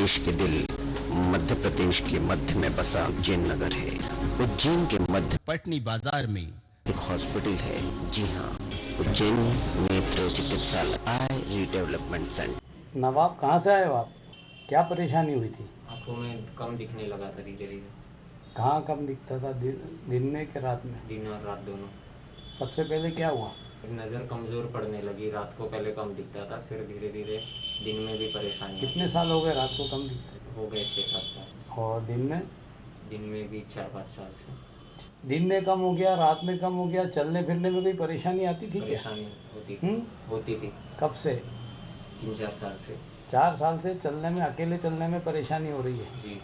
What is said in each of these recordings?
देश के दिल मध्य प्रदेश के मध्य में बसा उज्जैन नगर है। उज्जैन के मध्य पटनी बाजार में एक हॉस्पिटल है। जी हाँ, उज्जैन नेत्र चिकित्सालय आई रिडेवलपमेंट सेंटर। नवाब, कहाँ से आए हो आप? क्या परेशानी हुई थी? आँखों में कम दिखने लगा था धीरे धीरे। कहाँ कम दिखता था? दिन में कि रात में? दिन और रात दोनों। सबसे पहले क्या हुआ? नज़र कमज़ोर पड़ने लगी। रात को पहले कम दिखता था, फिर धीरे धीरे दिन में भी परेशानी। कितने साल हो गए रात को कम दिखता हो गए 6-7 साल। है? और दिन में? दिन में भी 4-5 साल से दिन में कम हो गया, रात में कम हो गया। चलने फिरने में कोई परेशानी आती थी क्या? परेशानी होती थी। कब से? 3-4 साल से। 4 साल से चलने में, अकेले चलने में परेशानी हो रही है। जी।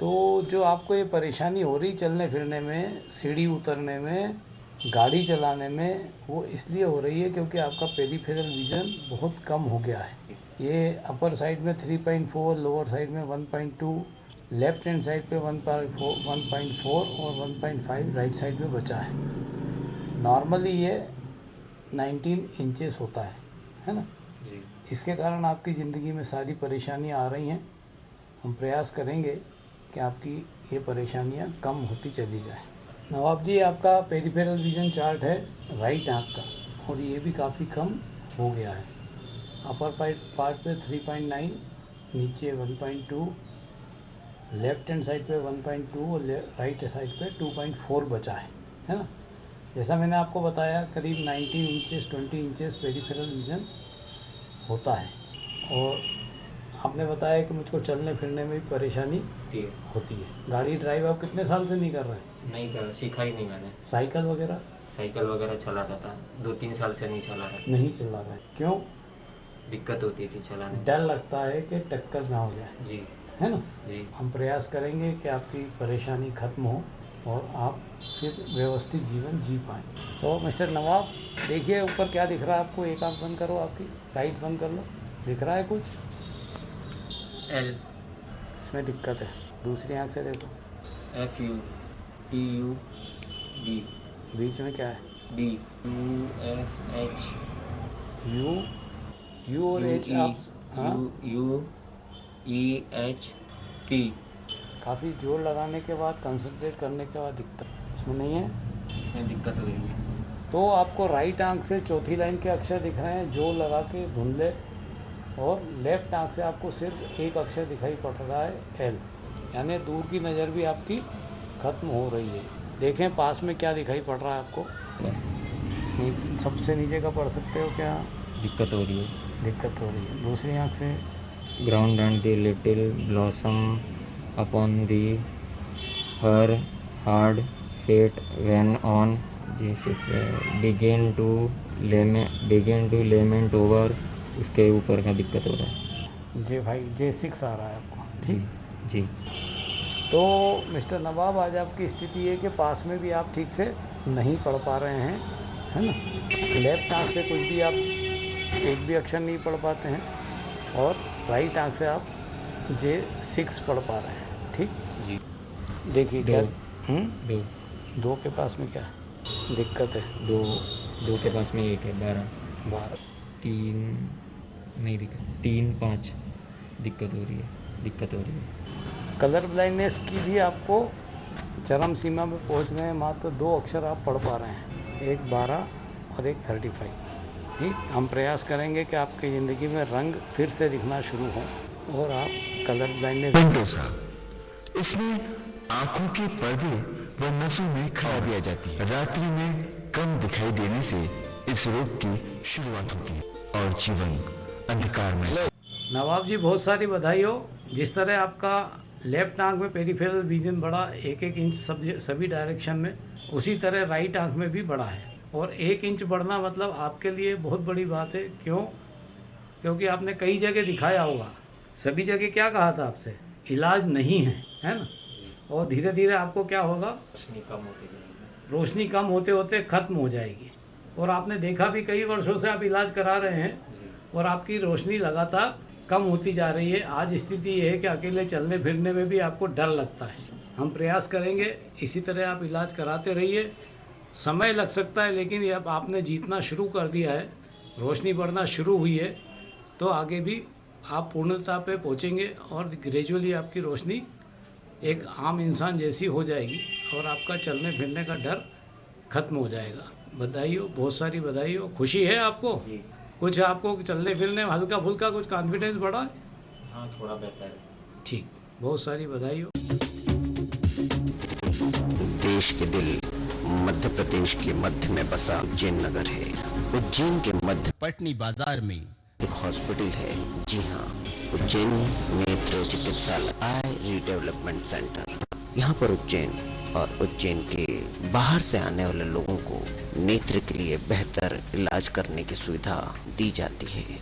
तो जो आपको ये परेशानी हो रही चलने फिरने में, सीढ़ी उतरने में, गाड़ी चलाने में, वो इसलिए हो रही है क्योंकि आपका पेरिफेरल विज़न बहुत कम हो गया है। ये अपर साइड में 3.4, लोअर साइड में 1.2, लेफ्ट हैंड साइड पे 1.4 और 1.5 राइट साइड में बचा है। नॉर्मली ये 19 इंचेस होता है ना? जी। इसके कारण आपकी ज़िंदगी में सारी परेशानियाँ आ रही हैं। हम प्रयास करेंगे कि आपकी ये परेशानियाँ कम होती चली जाए। नवाब जी, आपका पेरिफेरल विज़न चार्ट है राइट आँख का, और ये भी काफ़ी कम हो गया है। अपर पार्ट पे 3.9, नीचे 1.2, लेफ्ट हैंड साइड पे 1.2 और राइट साइड पे 2.4 बचा है ना? जैसा मैंने आपको बताया, करीब 19 इंचेस 20 इंचेस पेरिफेरल विज़न होता है। और आपने बताया कि मुझको चलने फिरने में भी परेशानी होती है। गाड़ी ड्राइव आप कितने साल से नहीं कर रहे हैं? नहीं कर सीखा ही नहीं मैंने। साइकिल वगैरह? साइकिल वगैरह चलाता था, 2-3 साल से नहीं चला रहा। नहीं चला रहे? क्यों? दिक्कत होती थी चलाने में। डर लगता है कि टक्कर ना हो जाए, जी। है ना? जी। हम प्रयास करेंगे कि आपकी परेशानी खत्म हो और आप फिर व्यवस्थित जीवन जी पाएँ। तो मिस्टर नवाब, देखिए ऊपर क्या दिख रहा है आपको। एक आँख बंद करो, आपकी राइट बंद कर लो। दिख रहा है कुछ? L इसमें दिक्कत है। दूसरी आँख से देखो। FUTUD बीच में क्या है? D UFH यू और एच आप? हाँ, UEHP। काफ़ी जोर लगाने के बाद, कंसंट्रेट करने के बाद दिखता है। इसमें नहीं है? इसमें दिक्कत हो रही है। तो आपको राइट आंख से चौथी लाइन के अक्षर दिख रहे हैं, जोर लगा के धुंधले, और लेफ्ट आंख से आपको सिर्फ एक अक्षर दिखाई पड़ रहा है, एल। यानी दूर की नज़र भी आपकी ख़त्म हो रही है। देखें पास में क्या दिखाई पड़ रहा है आपको। सबसे नीचे का पढ़ सकते हो क्या? दिक्कत हो रही है। दिक्कत हो रही है। दूसरी आंख से? Ground and the little blossom upon the her hard fate when on जैसे बिगिन टू लेमेंट ओवर। इसके ऊपर का दिक्कत हो रहा है। J6 आ रहा है आपको। जी। ठीक। जी। तो मिस्टर नवाब, आज आपकी स्थिति है कि पास में भी आप ठीक से नहीं पढ़ पा रहे हैं, है ना? लेफ्ट आंख से कुछ भी आप एक भी अक्षर नहीं पढ़ पाते हैं, और राइट आंख से आप J6 पढ़ पा रहे हैं। ठीक जी। देखिए क्या दो के पास में क्या दिक्कत है? दो के पास में एक है 12। 3 नहीं दिक्कत, 3-5 दिक्कत हो रही है। कलर ब्लाइंडनेस की भी आपको चरम सीमा में पहुंच गए। मात्र 2 अक्षर आप पढ़ पा रहे हैं, एक 12 और एक 35। ठीक, हम प्रयास करेंगे कि आपकी ज़िंदगी में रंग फिर से दिखना शुरू हो और आप कलर ब्लाइंडनेस। इसमें आंखों के पर्दे व नसों में खराबी आ जाती है। रात्रि में कम दिखाई देने से इस रोग की शुरुआत होती है और जीवन अंधकार में। नवाब जी, बहुत सारी बधाई हो। जिस तरह आपका लेफ्ट आंख में पेरिफेरल विजन बढ़ा 1-1 इंच सभी डायरेक्शन में, उसी तरह राइट आंख में भी बढ़ा है। और 1 इंच बढ़ना मतलब आपके लिए बहुत बड़ी बात है। क्यों? क्योंकि आपने कई जगह दिखाया होगा। सभी जगह क्या कहा था आपसे? इलाज नहीं है ना? और धीरे धीरे आपको क्या होगा? रोशनी कम होते होते ख़त्म हो जाएगी। और आपने देखा भी, कई वर्षों से आप इलाज करा रहे हैं और आपकी रोशनी लगातार कम होती जा रही है। आज स्थिति ये है कि अकेले चलने फिरने में भी आपको डर लगता है। हम प्रयास करेंगे, इसी तरह आप इलाज कराते रहिए। समय लग सकता है, लेकिन अब आपने जीतना शुरू कर दिया है, रोशनी बढ़ना शुरू हुई है, तो आगे भी आप पूर्णता पे पहुंचेंगे और ग्रेजुअली आपकी रोशनी एक आम इंसान जैसी हो जाएगी और आपका चलने फिरने का डर खत्म हो जाएगा। बधाई हो, बहुत सारी बधाई हो। खुशी है आपको? जी कुछ आपको चलने फिरने में हल्का फुल्का कुछ कॉन्फिडेंस बढ़ा? हाँ, थोड़ा बेहतर है। ठीक, बहुत सारी बधाई हो। देश के दिल मध्य प्रदेश के मध्य में बसा उज्जैन नगर है। उज्जैन के मध्य पटनी बाजार में एक हॉस्पिटल है। जी हाँ, उज्जैन नेत्र चिकित्सालय आई रीडेवलपमेंट सेंटर। यहाँ पर उज्जैन और उज्जैन के बाहर से आने वाले लोगों को नेत्र के लिए बेहतर इलाज करने की सुविधा दी जाती है।